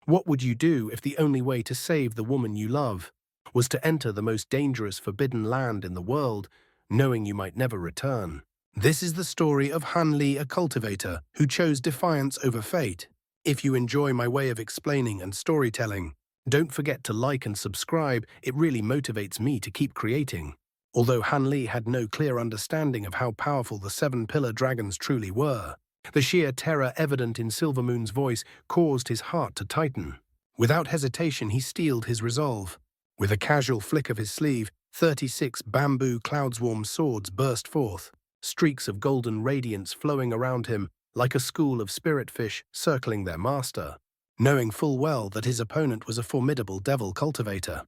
What would you do if the only way to save the woman you love was to enter the most dangerous forbidden land in the world, knowing you might never return? This is the story of Han Li, a cultivator, who chose defiance over fate. If you enjoy my way of explaining and storytelling, don't forget to like and subscribe. It really motivates me to keep creating. Although Han Li had no clear understanding of how powerful the seven-pillar dragons truly were, the sheer terror evident in Silvermoon's voice caused his heart to tighten. Without hesitation, he steeled his resolve. With a casual flick of his sleeve, 36 bamboo cloudswarm swords burst forth, streaks of golden radiance flowing around him like a school of spirit fish circling their master. Knowing full well that his opponent was a formidable devil cultivator,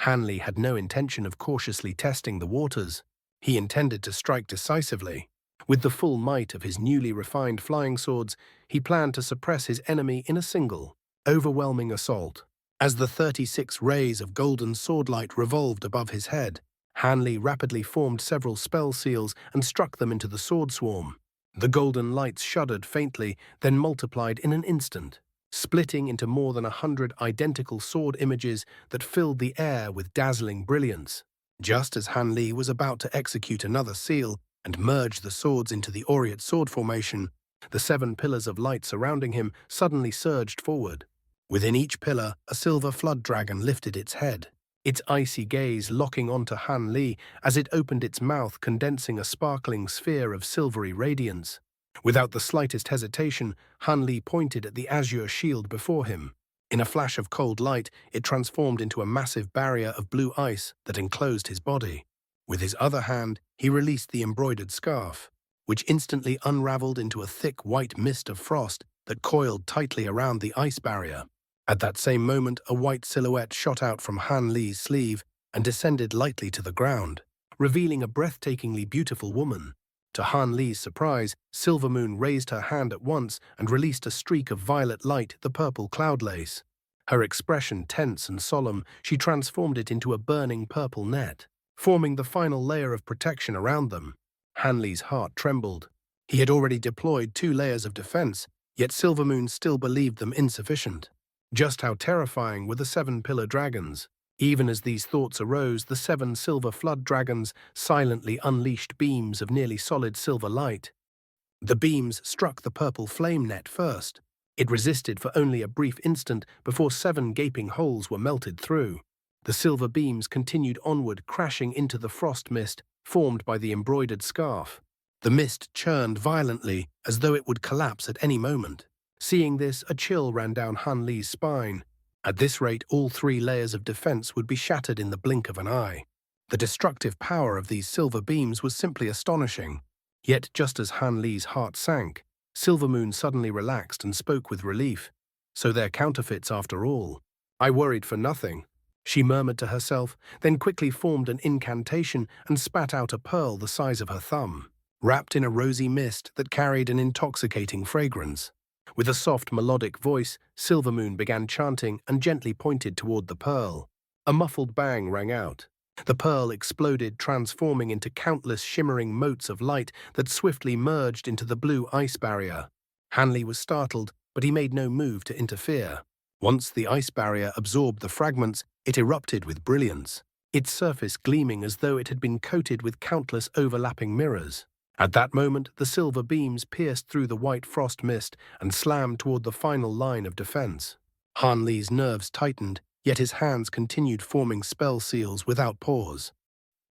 Han Li had no intention of cautiously testing the waters. He intended to strike decisively. With the full might of his newly refined flying swords, he planned to suppress his enemy in a single, overwhelming assault. As the 36 rays of golden swordlight revolved above his head, Han Li rapidly formed several spell seals and struck them into the sword swarm. The golden lights shuddered faintly, then multiplied in an instant, splitting into more than 100 identical sword images that filled the air with dazzling brilliance. Just as Han Li was about to execute another seal and merge the swords into the Aureate sword formation, the 7 pillars of light surrounding him suddenly surged forward. Within each pillar, a silver flood dragon lifted its head, its icy gaze locking onto Han Li as it opened its mouth, condensing a sparkling sphere of silvery radiance. Without the slightest hesitation, Han Li pointed at the azure shield before him. In a flash of cold light, it transformed into a massive barrier of blue ice that enclosed his body. With his other hand, he released the embroidered scarf, which instantly unraveled into a thick white mist of frost that coiled tightly around the ice barrier. At that same moment, a white silhouette shot out from Han Li's sleeve and descended lightly to the ground, revealing a breathtakingly beautiful woman. To Han Li's surprise, Silvermoon raised her hand at once and released a streak of violet light, the purple cloud lace. Her expression tense and solemn, she transformed it into a burning purple net, forming the final layer of protection around them. Han Li's heart trembled. He had already deployed 2 layers of defense, yet Silvermoon still believed them insufficient. Just how terrifying were the 7-pillar dragons? Even as these thoughts arose, the 7 silver flood dragons silently unleashed beams of nearly solid silver light. The beams struck the purple flame net first. It resisted for only a brief instant before 7 gaping holes were melted through. The silver beams continued onward, crashing into the frost mist formed by the embroidered scarf. The mist churned violently, as though it would collapse at any moment. Seeing this, a chill ran down Han Li's spine. At this rate, all 3 layers of defense would be shattered in the blink of an eye. The destructive power of these silver beams was simply astonishing. Yet, just as Han Li's heart sank, Silvermoon suddenly relaxed and spoke with relief. So they're counterfeits after all. I worried for nothing, she murmured to herself, then quickly formed an incantation and spat out a pearl the size of her thumb, wrapped in a rosy mist that carried an intoxicating fragrance. With a soft, melodic voice, Silvermoon began chanting and gently pointed toward the pearl. A muffled bang rang out. The pearl exploded, transforming into countless shimmering motes of light that swiftly merged into the blue ice barrier. Han Li was startled, but he made no move to interfere. Once the ice barrier absorbed the fragments, it erupted with brilliance, its surface gleaming as though it had been coated with countless overlapping mirrors. At that moment, the silver beams pierced through the white frost mist and slammed toward the final line of defense. Han Li's nerves tightened, yet his hands continued forming spell seals without pause.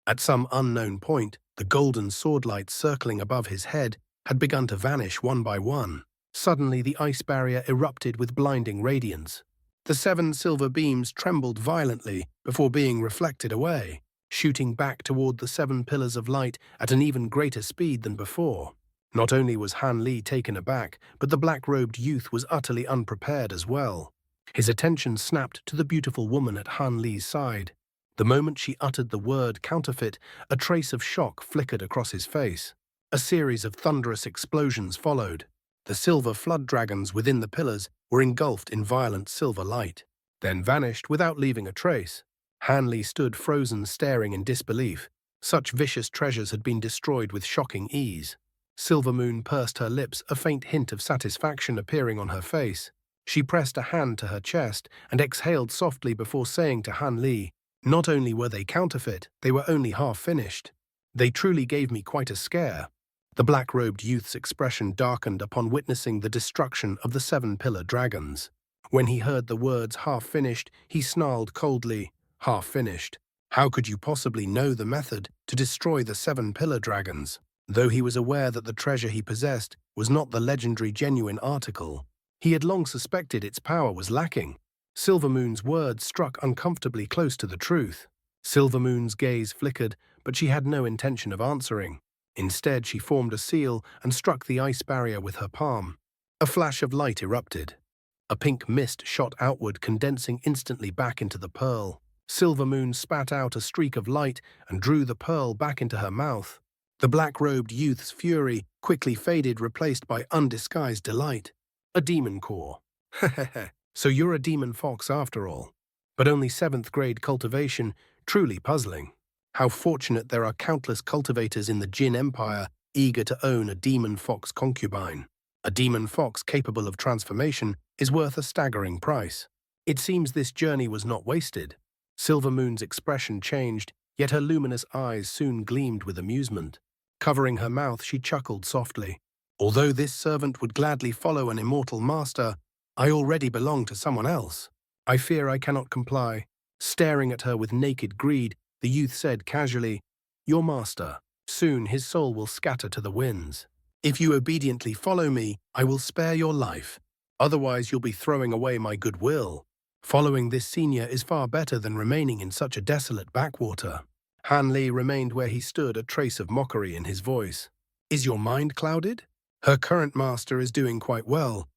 At some unknown point, the golden sword lights circling above his head had begun to vanish one by one. Suddenly, the ice barrier erupted with blinding radiance. The 7 silver beams trembled violently before being reflected away, shooting back toward the 7 pillars of light at an even greater speed than before. Not only was Han Li taken aback, but the black-robed youth was utterly unprepared as well. His attention snapped to the beautiful woman at Han Li's side. The moment she uttered the word counterfeit, a trace of shock flickered across his face. A series of thunderous explosions followed. The silver flood dragons within the pillars were engulfed in violent silver light, then vanished without leaving a trace. Han Li stood frozen, staring in disbelief. Such vicious treasures had been destroyed with shocking ease. Silvermoon pursed her lips, a faint hint of satisfaction appearing on her face. She pressed a hand to her chest and exhaled softly before saying to Han Li, "Not only were they counterfeit, they were only half finished. They truly gave me quite a scare." The black-robed youth's expression darkened upon witnessing the destruction of the 7-pillar dragons. When he heard the words half-finished, he snarled coldly, "Half-finished? How could you possibly know the method to destroy the 7-pillar dragons?" Though he was aware that the treasure he possessed was not the legendary genuine article, he had long suspected its power was lacking. Silvermoon's words struck uncomfortably close to the truth. Silvermoon's gaze flickered, but she had no intention of answering. Instead, she formed a seal and struck the ice barrier with her palm. A flash of light erupted. A pink mist shot outward, condensing instantly back into the pearl. Silvermoon spat out a streak of light and drew the pearl back into her mouth. The black-robed youth's fury quickly faded, replaced by undisguised delight. A demon core. Hehehe, so you're a demon fox after all. But only 7th grade cultivation, truly puzzling. How fortunate there are countless cultivators in the Jin Empire eager to own a demon fox concubine. A demon fox capable of transformation is worth a staggering price. It seems this journey was not wasted. Silvermoon's expression changed, yet her luminous eyes soon gleamed with amusement. Covering her mouth, she chuckled softly. "Although this servant would gladly follow an immortal master, I already belong to someone else. I fear I cannot comply." Staring at her with naked greed, the youth said casually, "Your master. Soon his soul will scatter to the winds. If you obediently follow me, I will spare your life. Otherwise you'll be throwing away my goodwill. Following this senior is far better than remaining in such a desolate backwater." Han Li remained where he stood, a trace of mockery in his voice. "Is your mind clouded? Her current master is doing quite well.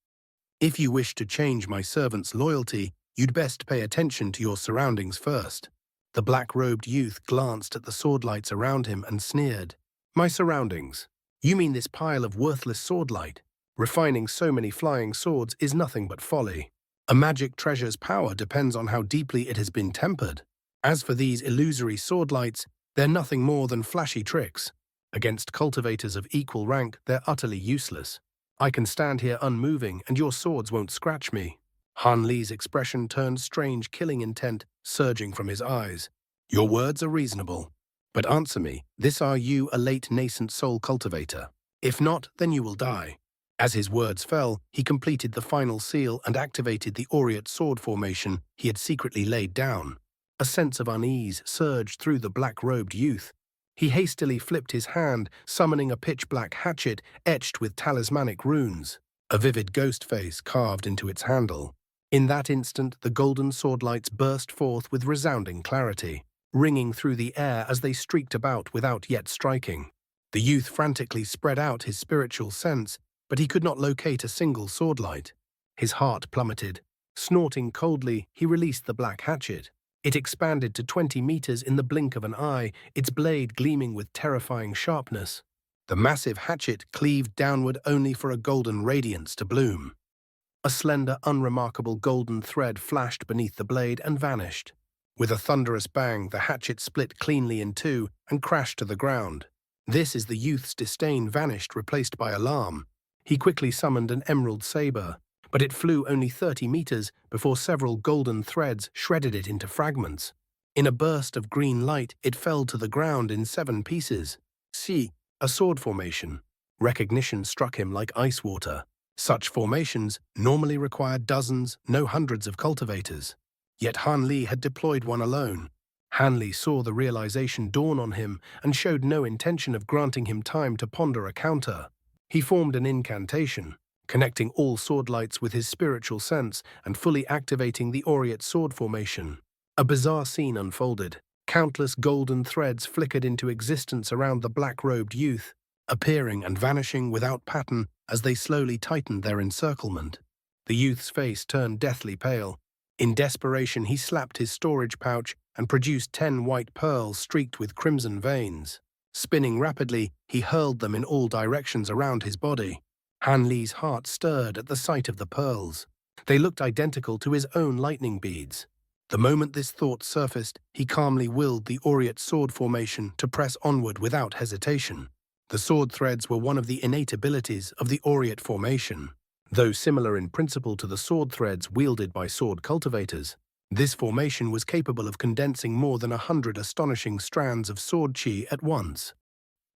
If you wish to change my servant's loyalty, you'd best pay attention to your surroundings first." The black-robed youth glanced at the swordlights around him and sneered. "My surroundings? You mean this pile of worthless swordlight? Refining so many flying swords is nothing but folly. A magic treasure's power depends on how deeply it has been tempered. As for these illusory swordlights, they're nothing more than flashy tricks. Against cultivators of equal rank, they're utterly useless. I can stand here unmoving, and your swords won't scratch me." Han Li's expression turned strange, killing intent surging from his eyes. "Your words are reasonable. But answer me, are you a late nascent soul cultivator? If not, then you will die." As his words fell, he completed the final seal and activated the Aureate sword formation he had secretly laid down. A sense of unease surged through the black-robed youth. He hastily flipped his hand, summoning a pitch-black hatchet etched with talismanic runes, a vivid ghost face carved into its handle. In that instant, the golden swordlights burst forth with resounding clarity, ringing through the air as they streaked about without yet striking. The youth frantically spread out his spiritual sense, but he could not locate a single swordlight. His heart plummeted. Snorting coldly, he released the black hatchet. It expanded to 20 meters in the blink of an eye, its blade gleaming with terrifying sharpness. The massive hatchet cleaved downward only for a golden radiance to bloom. A slender, unremarkable golden thread flashed beneath the blade and vanished. With a thunderous bang, the hatchet split cleanly in two and crashed to the ground. This is the youth's disdain vanished, replaced by alarm. He quickly summoned an emerald saber, but it flew only 30 meters before several golden threads shredded it into fragments. In a burst of green light, it fell to the ground in 7 pieces. See, a sword formation. Recognition struck him like ice water. Such formations normally require dozens, no hundreds of cultivators. Yet Han Li had deployed one alone. Han Li saw the realization dawn on him and showed no intention of granting him time to ponder a counter. He formed an incantation, connecting all swordlights with his spiritual sense and fully activating the Aureate sword formation. A bizarre scene unfolded. Countless golden threads flickered into existence around the black-robed youth, appearing and vanishing without pattern as they slowly tightened their encirclement. The youth's face turned deathly pale. In desperation, he slapped his storage pouch and produced 10 white pearls streaked with crimson veins. Spinning rapidly, he hurled them in all directions around his body. Han Li's heart stirred at the sight of the pearls. They looked identical to his own lightning beads. The moment this thought surfaced, he calmly willed the Aureate sword formation to press onward without hesitation. The sword threads were one of the innate abilities of the Aureate formation. Though similar in principle to the sword threads wielded by sword cultivators, this formation was capable of condensing more than 100 astonishing strands of sword chi at once.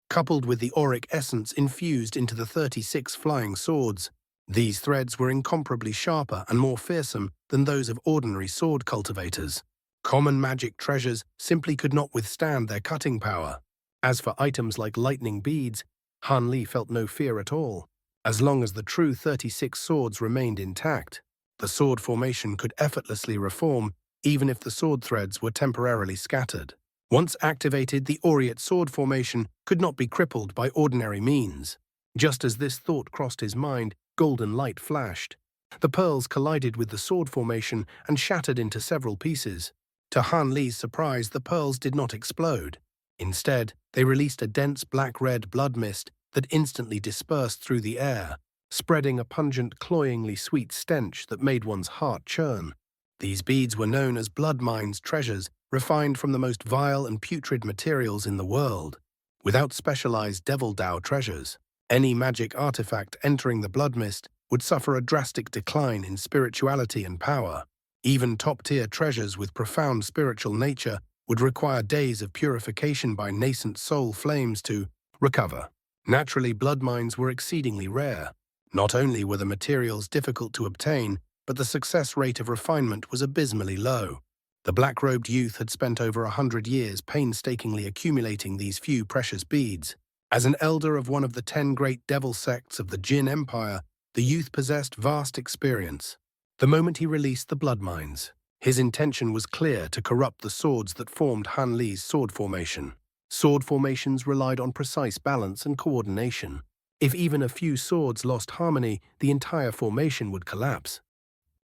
Coupled with the auric essence infused into the 36 flying swords, these threads were incomparably sharper and more fearsome than those of ordinary sword cultivators. Common magic treasures simply could not withstand their cutting power. As for items like lightning beads, Han Li felt no fear at all. As long as the true 36 swords remained intact, the sword formation could effortlessly reform even if the sword threads were temporarily scattered. Once activated, the Aureate sword formation could not be crippled by ordinary means. Just as this thought crossed his mind, golden light flashed. The pearls collided with the sword formation and shattered into several pieces. To Han Li's surprise, the pearls did not explode. Instead, they released a dense black-red blood mist that instantly dispersed through the air, spreading a pungent, cloyingly sweet stench that made one's heart churn. These beads were known as blood mines treasures, refined from the most vile and putrid materials in the world. Without specialized Devil Dao treasures, any magic artifact entering the blood mist would suffer a drastic decline in spirituality and power. Even top-tier treasures with profound spiritual nature would require days of purification by nascent soul flames to recover. Naturally, blood mines were exceedingly rare. Not only were the materials difficult to obtain, but the success rate of refinement was abysmally low. The black-robed youth had spent over 100 years painstakingly accumulating these few precious beads. As an elder of one of the 10 great devil sects of the Jin Empire, the youth possessed vast experience. The moment he released the blood mines, his intention was clear: to corrupt the swords that formed Han Li's sword formation. Sword formations relied on precise balance and coordination. If even a few swords lost harmony, the entire formation would collapse.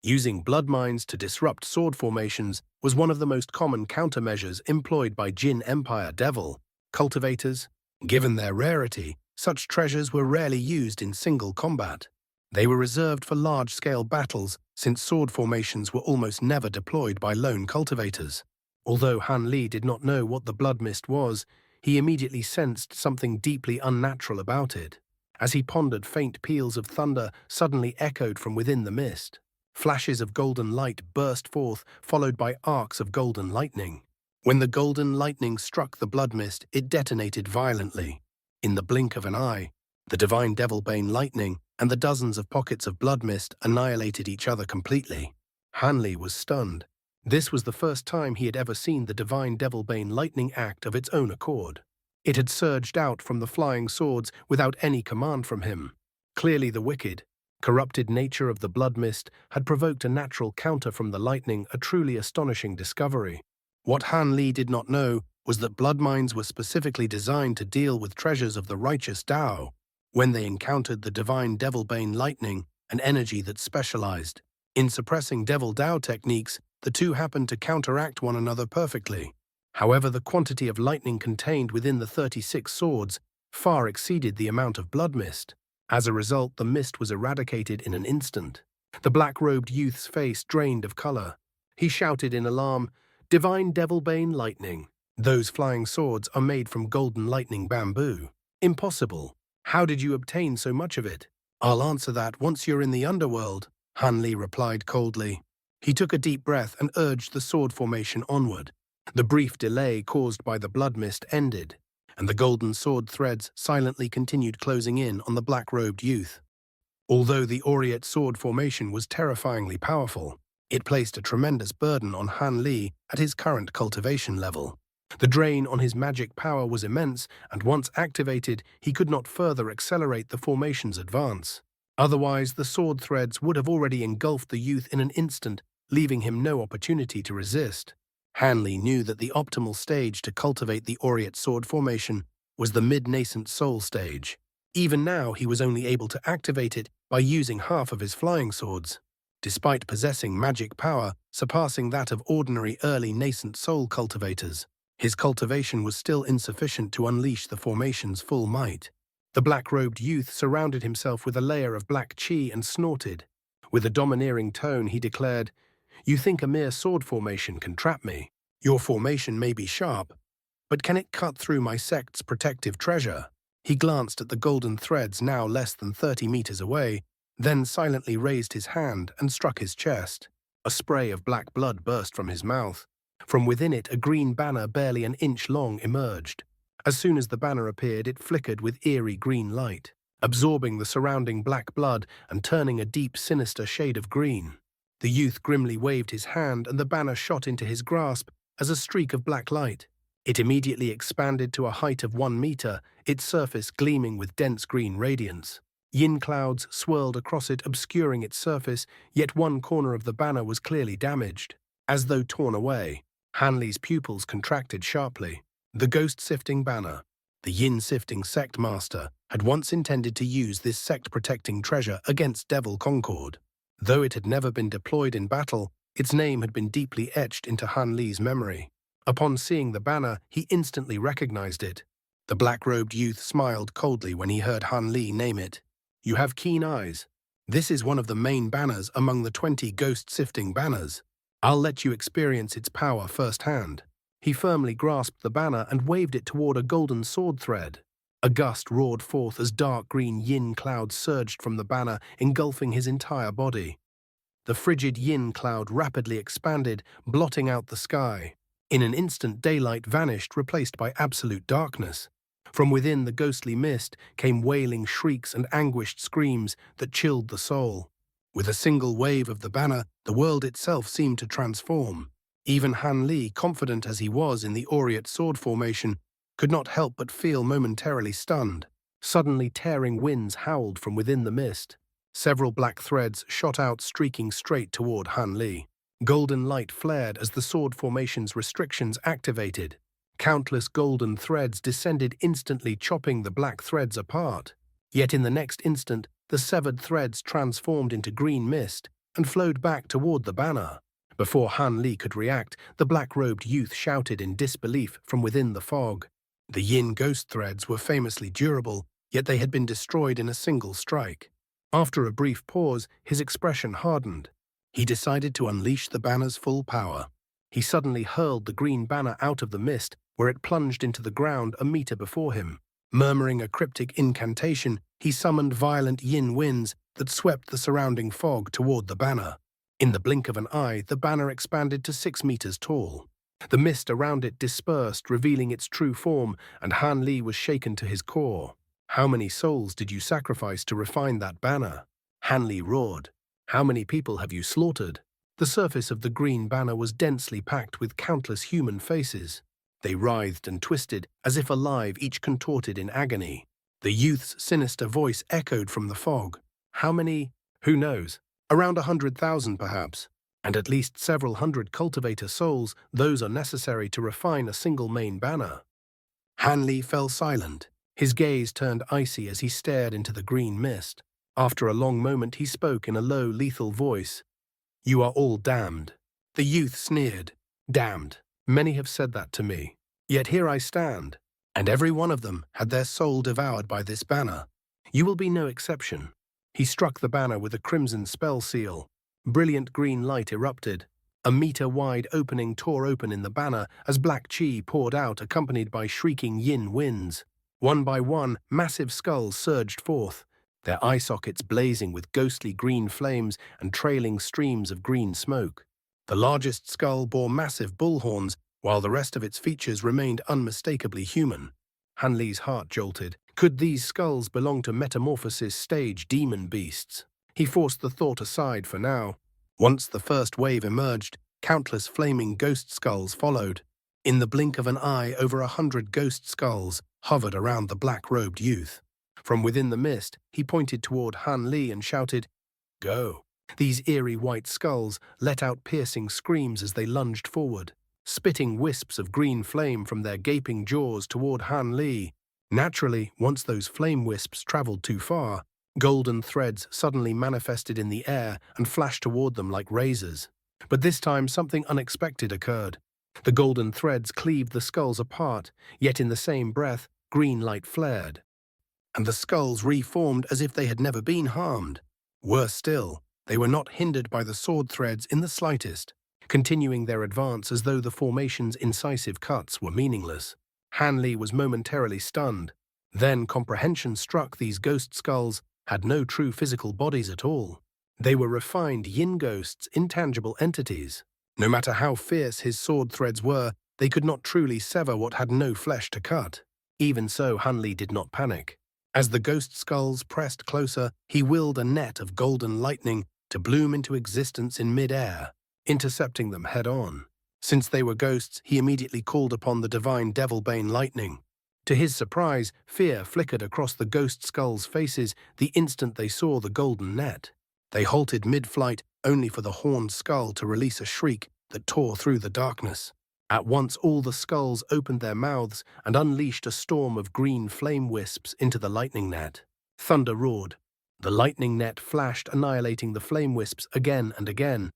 Using blood mines to disrupt sword formations was one of the most common countermeasures employed by Jin Empire devil cultivators. Given their rarity, such treasures were rarely used in single combat. They were reserved for large-scale battles, since sword formations were almost never deployed by lone cultivators. Although Han Li did not know what the blood mist was, he immediately sensed something deeply unnatural about it. As he pondered, faint peals of thunder suddenly echoed from within the mist. Flashes of golden light burst forth, followed by arcs of golden lightning. When the golden lightning struck the blood mist, it detonated violently. In the blink of an eye, the divine Devilbane lightning and the dozens of pockets of blood mist annihilated each other completely. Han Li was stunned. This was the first time he had ever seen the divine Devilbane lightning act of its own accord. It had surged out from the flying swords without any command from him. Clearly the wicked, corrupted nature of the blood mist had provoked a natural counter from the lightning, a truly astonishing discovery. What Han Li did not know was that blood mines were specifically designed to deal with treasures of the righteous Tao. When they encountered the divine Devilbane lightning, an energy that specialized in suppressing Devil Dao techniques, the two happened to counteract one another perfectly. However, the quantity of lightning contained within the 36 swords far exceeded the amount of blood mist. As a result, the mist was eradicated in an instant. The black-robed youth's face drained of color. He shouted in alarm, "Divine Devilbane lightning! Those flying swords are made from golden lightning bamboo. Impossible! How did you obtain so much of it?" "I'll answer that once you're in the underworld," Han Li replied coldly. He took a deep breath and urged the sword formation onward. The brief delay caused by the blood mist ended, and the golden sword threads silently continued closing in on the black-robed youth. Although the Aureate sword formation was terrifyingly powerful, it placed a tremendous burden on Han Li at his current cultivation level. The drain on his magic power was immense, and once activated, he could not further accelerate the formation's advance. Otherwise, the sword threads would have already engulfed the youth in an instant, leaving him no opportunity to resist. Han Li knew that the optimal stage to cultivate the Aureate sword formation was the mid-nascent soul stage. Even now, he was only able to activate it by using half of his flying swords. Despite possessing magic power surpassing that of ordinary early nascent soul cultivators, his cultivation was still insufficient to unleash the formation's full might. The black-robed youth surrounded himself with a layer of black chi and snorted. With a domineering tone, he declared, "You think a mere sword formation can trap me? Your formation may be sharp, but can it cut through my sect's protective treasure?" He glanced at the golden threads now less than 30 meters away, then silently raised his hand and struck his chest. A spray of black blood burst from his mouth. From within it, a green banner barely an inch long emerged. As soon as the banner appeared, it flickered with eerie green light, absorbing the surrounding black blood and turning a deep, sinister shade of green. The youth grimly waved his hand, and the banner shot into his grasp as a streak of black light. It immediately expanded to a height of 1 meter, its surface gleaming with dense green radiance. Yin clouds swirled across it, obscuring its surface, yet one corner of the banner was clearly damaged. As though torn away, Hanli's pupils contracted sharply. The ghost-sifting banner. The yin-sifting sect master had once intended to use this sect-protecting treasure against Devil Concord. Though it had never been deployed in battle, its name had been deeply etched into Hanli's memory. Upon seeing the banner, he instantly recognized it. The black-robed youth smiled coldly when he heard Hanli name it. "You have keen eyes. This is one of the main banners among the 20 ghost-sifting banners. I'll let you experience its power firsthand." He firmly grasped the banner and waved it toward a golden sword thread. A gust roared forth as dark green yin clouds surged from the banner, engulfing his entire body. The frigid yin cloud rapidly expanded, blotting out the sky. In an instant, daylight vanished, replaced by absolute darkness. From within the ghostly mist came wailing shrieks and anguished screams that chilled the soul. With a single wave of the banner, the world itself seemed to transform. Even Hanli, confident as he was in the Aureate sword formation, could not help but feel momentarily stunned. Suddenly, tearing winds howled from within the mist. Several black threads shot out, streaking straight toward Hanli. Golden light flared as the sword formation's restrictions activated. Countless golden threads descended instantly, chopping the black threads apart. Yet in the next instant, the severed threads transformed into green mist and flowed back toward the banner. Before Hanli could react, the black-robed youth shouted in disbelief from within the fog. The yin ghost threads were famously durable, yet they had been destroyed in a single strike. After a brief pause, his expression hardened. He decided to unleash the banner's full power. He suddenly hurled the green banner out of the mist, where it plunged into the ground a meter before him. Murmuring a cryptic incantation, he summoned violent yin winds that swept the surrounding fog toward the banner. In the blink of an eye, the banner expanded to 6 meters tall. The mist around it dispersed, revealing its true form, and Hanli was shaken to his core. "How many souls did you sacrifice to refine that banner?" Hanli roared. "How many people have you slaughtered?" The surface of the green banner was densely packed with countless human faces. They writhed and twisted, as if alive, each contorted in agony. The youth's sinister voice echoed from the fog. "How many? Who knows? Around 100,000 perhaps. And at least several hundred cultivator souls, those are necessary to refine a single main banner." Hanli fell silent. His gaze turned icy as he stared into the green mist. After a long moment, he spoke in a low, lethal voice. "You are all damned." The youth sneered. "Damned. Many have said that to me. Yet here I stand, and every one of them had their soul devoured by this banner. You will be no exception." He struck the banner with a crimson spell seal. Brilliant green light erupted. A meter-wide opening tore open in the banner as black chi poured out, accompanied by shrieking yin winds. One by one, massive skulls surged forth, their eye sockets blazing with ghostly green flames and trailing streams of green smoke. The largest skull bore massive bull horns, while the rest of its features remained unmistakably human. Hanli's heart jolted. Could these skulls belong to Metamorphosis stage demon beasts? He forced the thought aside for now. Once the first wave emerged, countless flaming ghost skulls followed. In the blink of an eye, over 100 ghost skulls hovered around the black-robed youth. From within the mist, he pointed toward Hanli and shouted, "Go." These eerie white skulls let out piercing screams as they lunged forward, spitting wisps of green flame from their gaping jaws toward Hanli. Naturally, once those flame wisps traveled too far, golden threads suddenly manifested in the air and flashed toward them like razors. But this time something unexpected occurred. The golden threads cleaved the skulls apart, yet in the same breath, green light flared, and the skulls reformed as if they had never been harmed. Worse still, they were not hindered by the sword threads in the slightest, continuing their advance as though the formation's incisive cuts were meaningless. Hanli was momentarily stunned. Then comprehension struck. These ghost skulls had no true physical bodies at all. They were refined yin ghosts, intangible entities. No matter how fierce his sword threads were, they could not truly sever what had no flesh to cut. Even so, Hanli did not panic. As the ghost skulls pressed closer, he willed a net of golden lightning to bloom into existence in mid-air, intercepting them head-on. Since they were ghosts, he immediately called upon the divine Devilbane lightning. To his surprise, fear flickered across the ghost skulls' faces the instant they saw the golden net. They halted mid-flight only for the horned skull to release a shriek that tore through the darkness. At once all the skulls opened their mouths and unleashed a storm of green flame wisps into the lightning net. Thunder roared. The lightning net flashed, annihilating the flame wisps again and again.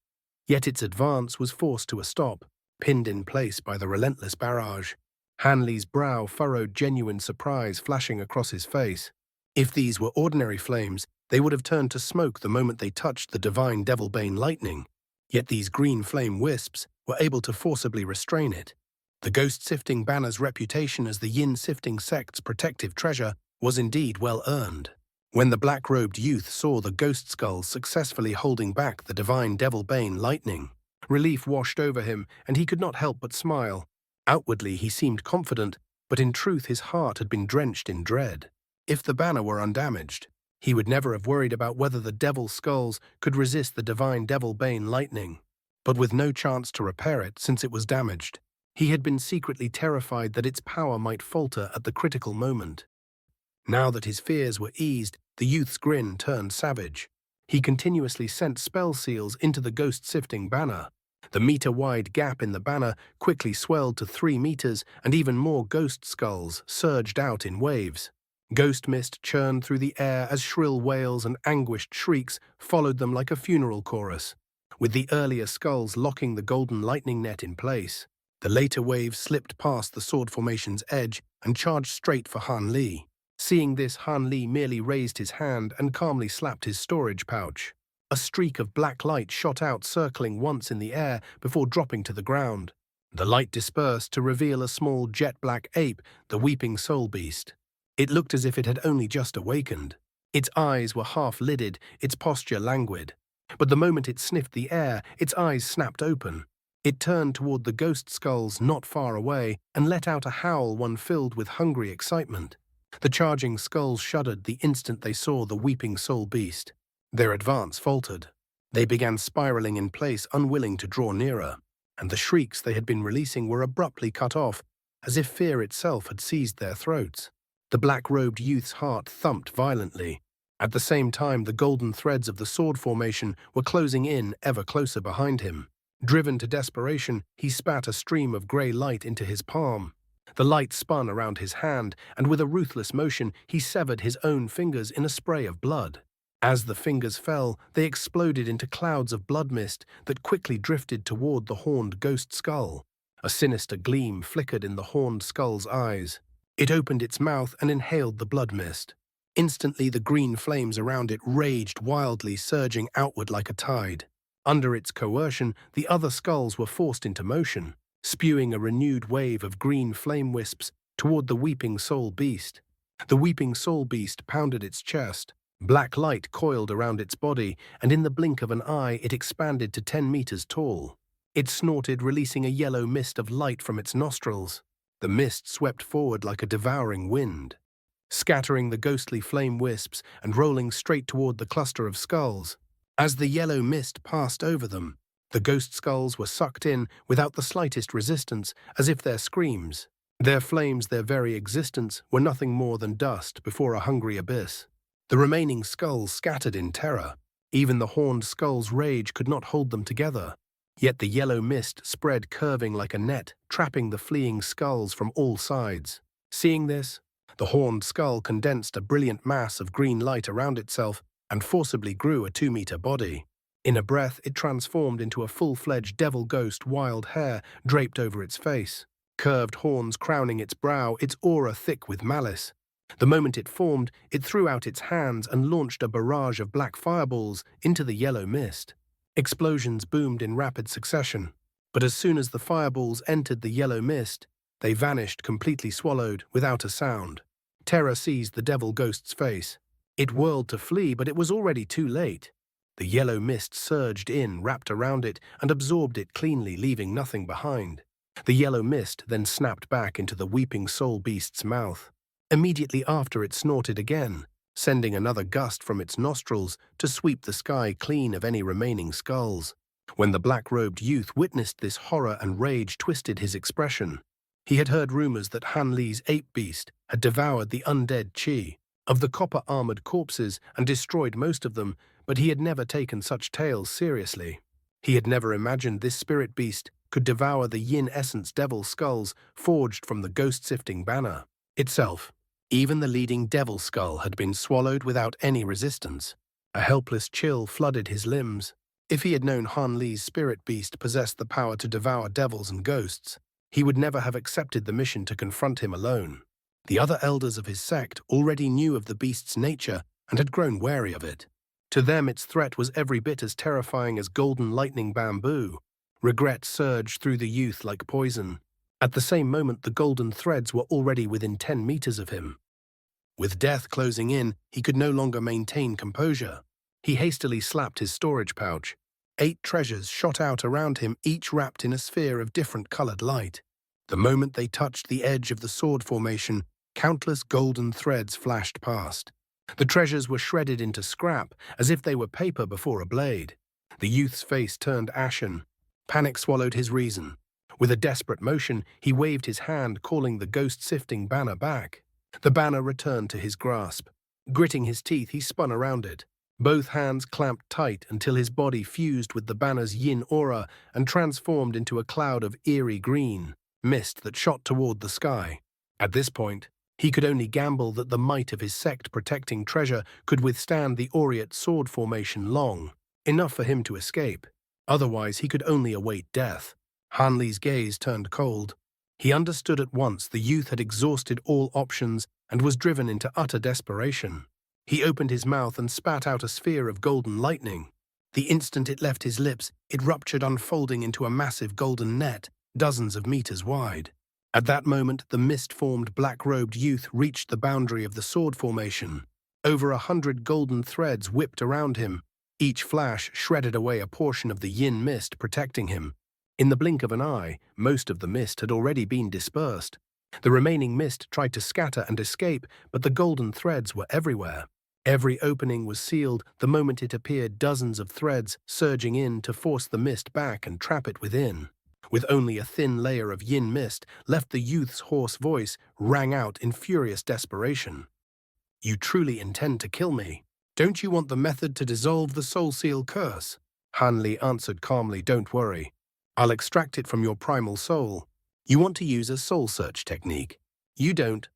Yet its advance was forced to a stop, pinned in place by the relentless barrage. Hanli's brow furrowed, genuine surprise flashing across his face. If these were ordinary flames, they would have turned to smoke the moment they touched the divine Devilbane lightning. Yet these green flame wisps were able to forcibly restrain it. The ghost-sifting banner's reputation as the yin-sifting sect's protective treasure was indeed well earned. When the black-robed youth saw the ghost skulls successfully holding back the divine Devilbane lightning, relief washed over him, and he could not help but smile. Outwardly he seemed confident, but in truth his heart had been drenched in dread. If the banner were undamaged, he would never have worried about whether the devil skulls could resist the divine Devilbane lightning. But with no chance to repair it since it was damaged, he had been secretly terrified that its power might falter at the critical moment. Now that his fears were eased, the youth's grin turned savage. He continuously sent spell seals into the ghost-sifting banner. The meter-wide gap in the banner quickly swelled to 3 meters, and even more ghost skulls surged out in waves. Ghost mist churned through the air as shrill wails and anguished shrieks followed them like a funeral chorus, with the earlier skulls locking the golden lightning net in place. The later waves slipped past the sword formation's edge and charged straight for Han Li. Seeing this, Han Li merely raised his hand and calmly slapped his storage pouch. A streak of black light shot out, circling once in the air before dropping to the ground. The light dispersed to reveal a small jet-black ape, the weeping soul beast. It looked as if it had only just awakened. Its eyes were half-lidded, its posture languid. But the moment it sniffed the air, its eyes snapped open. It turned toward the ghost skulls not far away and let out a howl, one filled with hungry excitement. The charging skulls shuddered the instant they saw the weeping soul beast. Their advance faltered. They began spiraling in place, unwilling to draw nearer, and the shrieks they had been releasing were abruptly cut off, as if fear itself had seized their throats. The black-robed youth's heart thumped violently. At the same time, the golden threads of the sword formation were closing in ever closer behind him. Driven to desperation, he spat a stream of grey light into his palm. The light spun around his hand, and with a ruthless motion, he severed his own fingers in a spray of blood. As the fingers fell, they exploded into clouds of blood mist that quickly drifted toward the horned ghost skull. A sinister gleam flickered in the horned skull's eyes. It opened its mouth and inhaled the blood mist. Instantly, the green flames around it raged wildly, surging outward like a tide. Under its coercion, the other skulls were forced into motion, spewing a renewed wave of green flame wisps toward the weeping soul beast. The weeping soul beast pounded its chest. Black light coiled around its body, and in the blink of an eye it expanded to 10 meters tall. It snorted, releasing a yellow mist of light from its nostrils. The mist swept forward like a devouring wind, scattering the ghostly flame wisps and rolling straight toward the cluster of skulls. As the yellow mist passed over them, the ghost skulls were sucked in without the slightest resistance, as if their screams, their flames, their very existence, were nothing more than dust before a hungry abyss. The remaining skulls scattered in terror. Even the horned skull's rage could not hold them together. Yet the yellow mist spread, curving like a net, trapping the fleeing skulls from all sides. Seeing this, the horned skull condensed a brilliant mass of green light around itself and forcibly grew a 2-meter body. In a breath, it transformed into a full-fledged devil ghost, wild hair draped over its face, curved horns crowning its brow, its aura thick with malice. The moment it formed, it threw out its hands and launched a barrage of black fireballs into the yellow mist. Explosions boomed in rapid succession, but as soon as the fireballs entered the yellow mist, they vanished, completely swallowed, without a sound. Terror seized the devil ghost's face. It whirled to flee, but it was already too late. The yellow mist surged in, wrapped around it, and absorbed it cleanly, leaving nothing behind. The yellow mist then snapped back into the weeping soul beast's mouth. Immediately after, it snorted again, sending another gust from its nostrils to sweep the sky clean of any remaining skulls. When the black-robed youth witnessed this, horror and rage twisted his expression. He had heard rumors that Han Li's ape beast had devoured the undead Qi of the copper-armored corpses and destroyed most of them, but he had never taken such tales seriously. He had never imagined this spirit beast could devour the yin essence devil skulls forged from the ghost-sifting banner itself. Even the leading devil skull had been swallowed without any resistance. A helpless chill flooded his limbs. If he had known Han Li's spirit beast possessed the power to devour devils and ghosts, he would never have accepted the mission to confront him alone. The other elders of his sect already knew of the beast's nature and had grown wary of it. To them, its threat was every bit as terrifying as golden lightning bamboo. Regret surged through the youth like poison. At the same moment, the golden threads were already within 10 meters of him. With death closing in, he could no longer maintain composure. He hastily slapped his storage pouch. 8 treasures shot out around him, each wrapped in a sphere of different colored light. The moment they touched the edge of the sword formation, countless golden threads flashed past. The treasures were shredded into scrap, as if they were paper before a blade. The youth's face turned ashen. Panic swallowed his reason. With a desperate motion, he waved his hand, calling the ghost-sifting banner back. The banner returned to his grasp. Gritting his teeth, he spun around it. Both hands clamped tight until his body fused with the banner's yin aura and transformed into a cloud of eerie green mist that shot toward the sky. At this point, he could only gamble that the might of his sect protecting treasure could withstand the Aureate sword formation long, enough for him to escape. Otherwise, he could only await death. Han Li's gaze turned cold. He understood at once the youth had exhausted all options and was driven into utter desperation. He opened his mouth and spat out a sphere of golden lightning. The instant it left his lips, it ruptured, unfolding into a massive golden net, dozens of meters wide. At that moment, the mist-formed black-robed youth reached the boundary of the sword formation. Over 100 golden threads whipped around him. Each flash shredded away a portion of the yin mist protecting him. In the blink of an eye, most of the mist had already been dispersed. The remaining mist tried to scatter and escape, but the golden threads were everywhere. Every opening was sealed. The moment it appeared, dozens of threads surging in to force the mist back and trap it within. With only a thin layer of yin mist left, the youth's hoarse voice rang out in furious desperation. "You truly intend to kill me? Don't you want the method to dissolve the soul seal curse?" Han Li answered calmly, "Don't worry. I'll extract it from your primal soul. You want to use a soul search technique. You don't,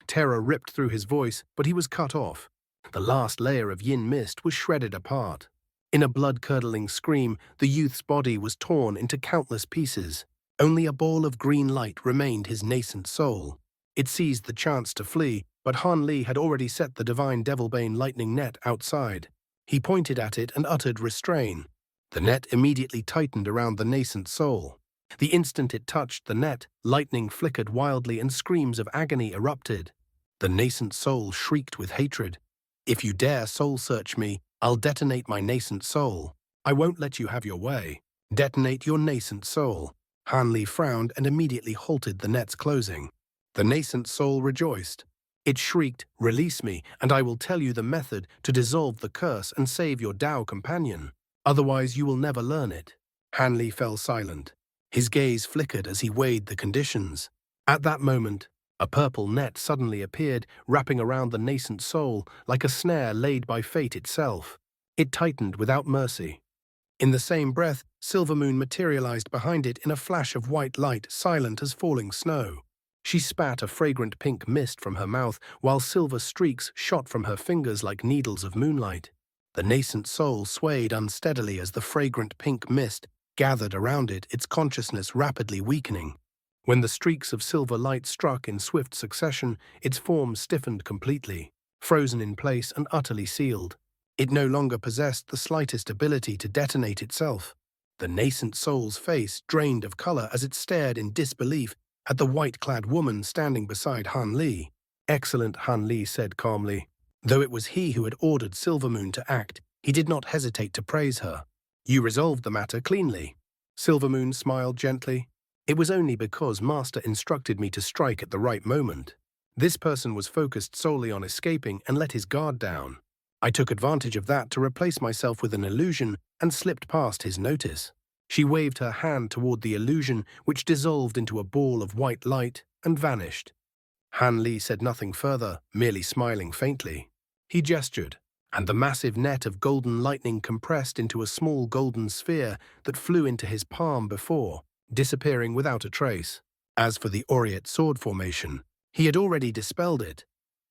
Terror ripped through his voice, but he was cut off. The last layer of yin mist was shredded apart. In a blood-curdling scream, the youth's body was torn into countless pieces. Only a ball of green light remained his nascent soul. It seized the chance to flee, but Han Li had already set the divine Devilbane lightning net outside. He pointed at it and uttered, "Restrain." The net immediately tightened around the nascent soul. The instant it touched the net, lightning flickered wildly and screams of agony erupted. The nascent soul shrieked with hatred. "If you dare soul search me, I'll detonate my nascent soul. I won't let you have your way. Detonate your nascent soul." Han Li frowned and immediately halted the net's closing. The nascent soul rejoiced. It shrieked, "Release me, and I will tell you the method to dissolve the curse and save your Tao companion. Otherwise, you will never learn it." Han Li fell silent. His gaze flickered as he weighed the conditions. At that moment, a purple net suddenly appeared, wrapping around the nascent soul like a snare laid by fate itself. It tightened without mercy. In the same breath, Silvermoon materialized behind it in a flash of white light, silent as falling snow. She spat a fragrant pink mist from her mouth, while silver streaks shot from her fingers like needles of moonlight. The nascent soul swayed unsteadily as the fragrant pink mist gathered around it, its consciousness rapidly weakening. When the streaks of silver light struck in swift succession, its form stiffened completely, frozen in place and utterly sealed. It no longer possessed the slightest ability to detonate itself. The nascent soul's face drained of color as it stared in disbelief at the white-clad woman standing beside Han Li. "Excellent," Han Li said calmly. Though it was he who had ordered Silvermoon to act, he did not hesitate to praise her. "You resolved the matter cleanly." Silvermoon smiled gently. "It was only because Master instructed me to strike at the right moment. This person was focused solely on escaping and let his guard down. I took advantage of that to replace myself with an illusion and slipped past his notice." She waved her hand toward the illusion, which dissolved into a ball of white light and vanished. Han Li said nothing further, merely smiling faintly. He gestured, and the massive net of golden lightning compressed into a small golden sphere that flew into his palm before, disappearing without a trace. As for the Aureate sword formation, he had already dispelled it.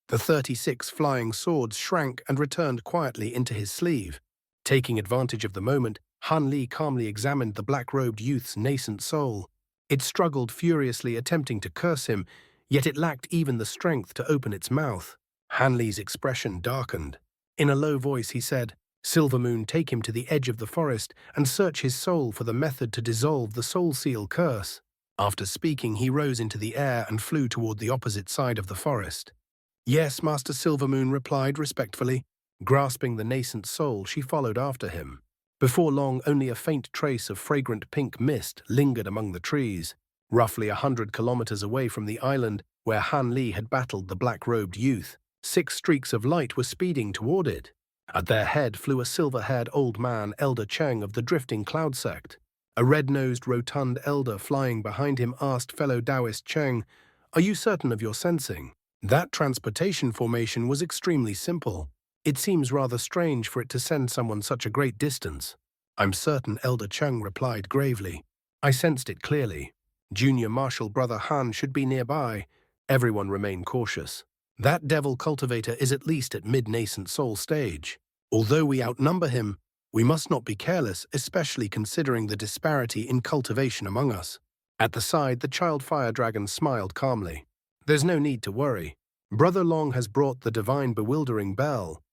The 36 flying swords shrank and returned quietly into his sleeve. Taking advantage of the moment, Han Li calmly examined the black-robed youth's nascent soul. It struggled furiously, attempting to curse him, yet it lacked even the strength to open its mouth. Han Li's expression darkened. In a low voice he said, "Silvermoon, take him to the edge of the forest and search his soul for the method to dissolve the soul seal curse." After speaking, he rose into the air and flew toward the opposite side of the forest. "Yes," Master Silvermoon replied respectfully. Grasping the nascent soul, she followed after him. Before long, only a faint trace of fragrant pink mist lingered among the trees. Roughly 100 kilometers away from the island where Han Li had battled the black-robed youth, 6 streaks of light were speeding toward it. At their head flew a silver-haired old man, Elder Cheng of the Drifting Cloud Sect. A red-nosed, rotund elder flying behind him asked fellow Taoist Cheng, "Are you certain of your sensing?" That transportation formation was extremely simple. It seems rather strange for it to send someone such a great distance. "I'm certain," Elder Cheng replied gravely. "I sensed it clearly. Junior Marshal Brother Han should be nearby." Everyone remained cautious. "That devil cultivator is at least at mid-nascent soul stage. Although we outnumber him, we must not be careless, especially considering the disparity in cultivation among us." At the side, the child fire dragon smiled calmly. "There's no need to worry. Brother Long has brought the divine bewildering bell.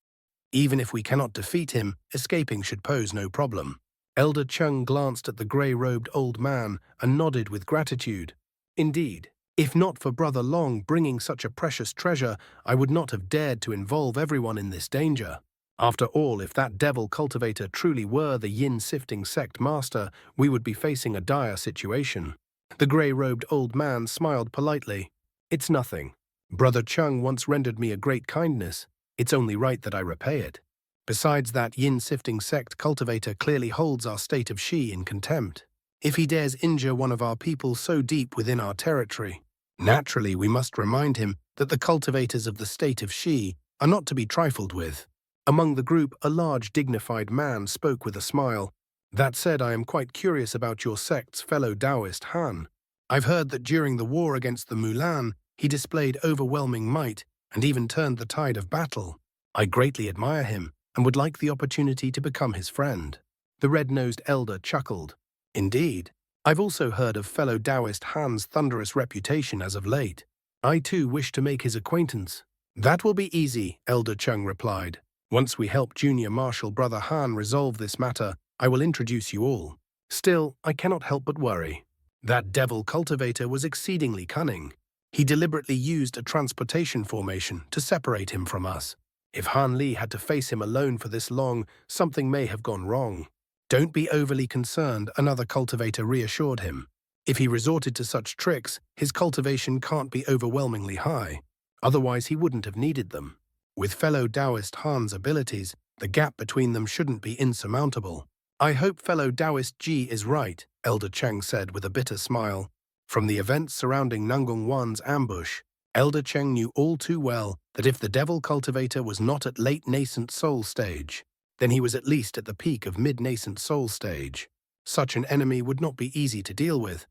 Even if we cannot defeat him, escaping should pose no problem." Elder Chung glanced at the grey-robed old man and nodded with gratitude. "Indeed, if not for Brother Long bringing such a precious treasure, I would not have dared to involve everyone in this danger. After all, if that devil cultivator truly were the yin-sifting sect master, we would be facing a dire situation." The grey-robed old man smiled politely. "It's nothing. Brother Chung once rendered me a great kindness. It's only right that I repay it. Besides, that yin-sifting sect cultivator clearly holds our state of Shi in contempt. If he dares injure one of our people so deep within our territory, naturally we must remind him that the cultivators of the state of Shi are not to be trifled with." Among the group, a large, dignified man spoke with a smile. "That said, I am quite curious about your sect's fellow Taoist Han. I've heard that during the war against the Mulan, he displayed overwhelming might and even turned the tide of battle. I greatly admire him and would like the opportunity to become his friend." The red-nosed elder chuckled. "Indeed, I've also heard of fellow Taoist Han's thunderous reputation as of late. I too wish to make his acquaintance." "That will be easy," Elder Chung replied. "Once we help Junior Marshal Brother Han resolve this matter, I will introduce you all. Still, I cannot help but worry. That devil cultivator was exceedingly cunning. He deliberately used a transportation formation to separate him from us. If Han Li had to face him alone for this long, something may have gone wrong." "Don't be overly concerned," another cultivator reassured him. "If he resorted to such tricks, his cultivation can't be overwhelmingly high. Otherwise, he wouldn't have needed them. With fellow Taoist Han's abilities, the gap between them shouldn't be insurmountable." "I hope fellow Taoist Ji is right," Elder Cheng said with a bitter smile. From the events surrounding Nangong Wan's ambush, Elder Cheng knew all too well that if the devil cultivator was not at late nascent soul stage, then he was at least at the peak of mid-nascent soul stage. Such an enemy would not be easy to deal with.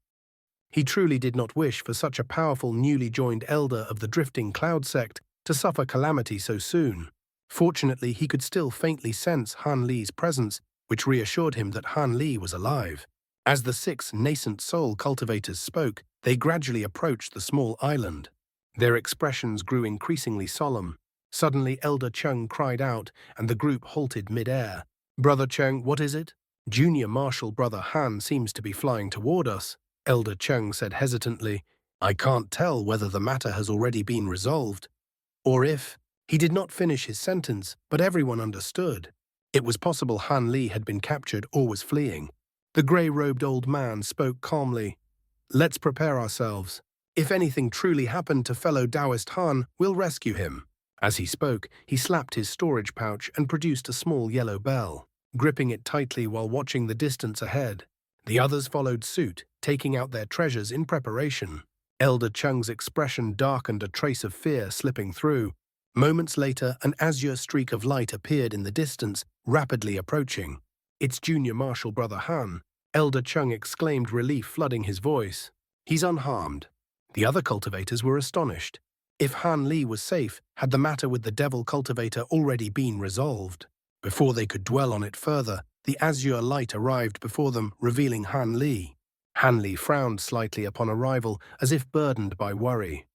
He truly did not wish for such a powerful newly joined elder of the Drifting Cloud Sect to suffer calamity so soon. Fortunately, he could still faintly sense Han Li's presence, which reassured him that Han Li was alive. As the 6 nascent soul cultivators spoke, they gradually approached the small island. Their expressions grew increasingly solemn. Suddenly, Elder Chung cried out, and the group halted mid-air. "Brother Chung, what is it?" "Junior Marshal Brother Han seems to be flying toward us," Elder Chung said hesitantly. "I can't tell whether the matter has already been resolved, or if..." He did not finish his sentence, but everyone understood. It was possible Han Li had been captured or was fleeing. The grey-robed old man spoke calmly. "Let's prepare ourselves. If anything truly happened to fellow Taoist Han, we'll rescue him." As he spoke, he slapped his storage pouch and produced a small yellow bell, gripping it tightly while watching the distance ahead. The others followed suit, taking out their treasures in preparation. Elder Cheng's expression darkened, a trace of fear slipping through. Moments later, an azure streak of light appeared in the distance, rapidly approaching. "It's Junior Marshal Brother Han," Elder Cheng exclaimed, relief flooding his voice. "He's unharmed." The other cultivators were astonished. If Han Li was safe, had the matter with the devil cultivator already been resolved? Before they could dwell on it further, the azure light arrived before them, revealing Han Li. Han Li frowned slightly upon arrival, as if burdened by worry.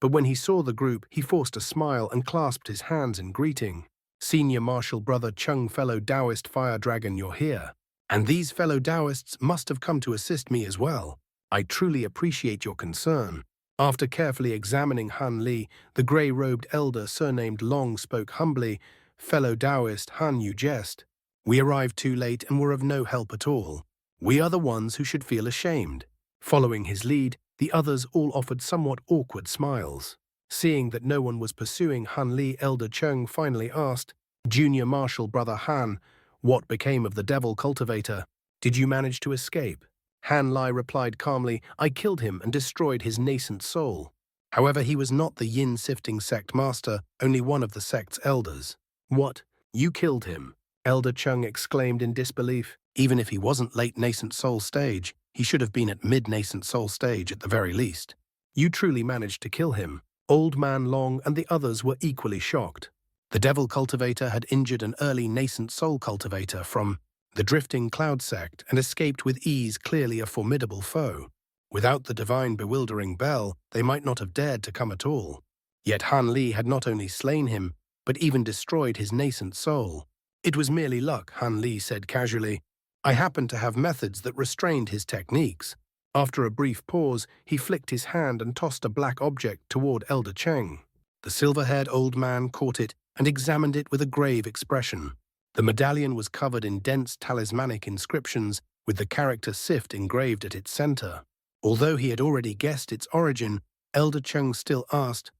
But when he saw the group, he forced a smile and clasped his hands in greeting. "Senior Marshal Brother Cheng, fellow Taoist Fire Dragon, you're here. And these fellow Taoists must have come to assist me as well. I truly appreciate your concern." After carefully examining Han Li, the grey-robed elder surnamed Long spoke humbly. "Fellow Taoist Han, you jest. We arrived too late and were of no help at all. We are the ones who should feel ashamed." Following his lead, the others all offered somewhat awkward smiles. Seeing that no one was pursuing Han Li, Elder Cheng finally asked, "Junior Marshal Brother Han, what became of the devil cultivator? Did you manage to escape?" Han Li replied calmly, "I killed him and destroyed his nascent soul. However, he was not the yin sifting sect master, only one of the sect's elders." "What? You killed him?" Elder Cheng exclaimed in disbelief. Even if he wasn't late nascent soul stage, he should have been at mid-nascent soul stage at the very least. "You truly managed to kill him." Old Man Long and the others were equally shocked. The devil cultivator had injured an early nascent soul cultivator from the drifting cloud sect and escaped with ease, clearly a formidable foe. Without the divine bewildering bell, they might not have dared to come at all. Yet Han Li had not only slain him, but even destroyed his nascent soul. "It was merely luck," Han Li said casually. "I happened to have methods that restrained his techniques." After a brief pause, he flicked his hand and tossed a black object toward Elder Cheng. The silver-haired old man caught it and examined it with a grave expression. The medallion was covered in dense talismanic inscriptions, with the character Sift engraved at its center. Although he had already guessed its origin, Elder Cheng still asked,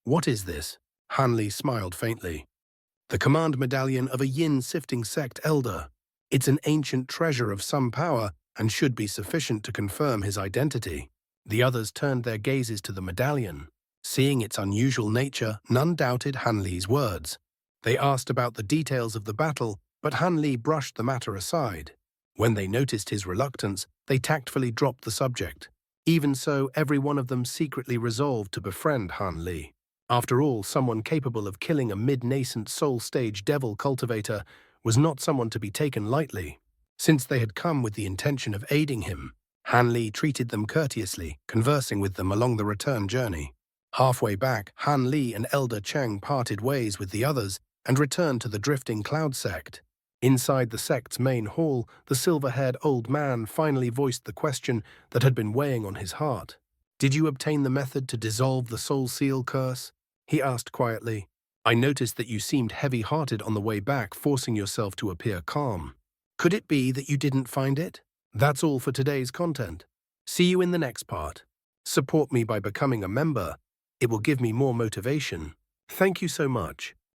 "What is this?" Han Li smiled faintly. "The command medallion of a yin sifting sect elder. It's an ancient treasure of some power and should be sufficient to confirm his identity." The others turned their gazes to the medallion. Seeing its unusual nature, none doubted Han Li's words. They asked about the details of the battle, but Han Li brushed the matter aside. When they noticed his reluctance, they tactfully dropped the subject. Even so, every one of them secretly resolved to befriend Han Li. After all, someone capable of killing a mid-nascent soul-stage devil cultivator was not someone to be taken lightly. Since they had come with the intention of aiding him, Han Li treated them courteously, conversing with them along the return journey. Halfway back, Han Li and Elder Cheng parted ways with the others and returned to the drifting cloud sect. Inside the sect's main hall, the silver-haired old man finally voiced the question that had been weighing on his heart. "Did you obtain the method to dissolve the soul seal curse?" he asked quietly. "I noticed that you seemed heavy-hearted on the way back, forcing yourself to appear calm. Could it be that you didn't find it?" That's all for today's content. See you in the next part. Support me by becoming a member. It will give me more motivation. Thank you so much.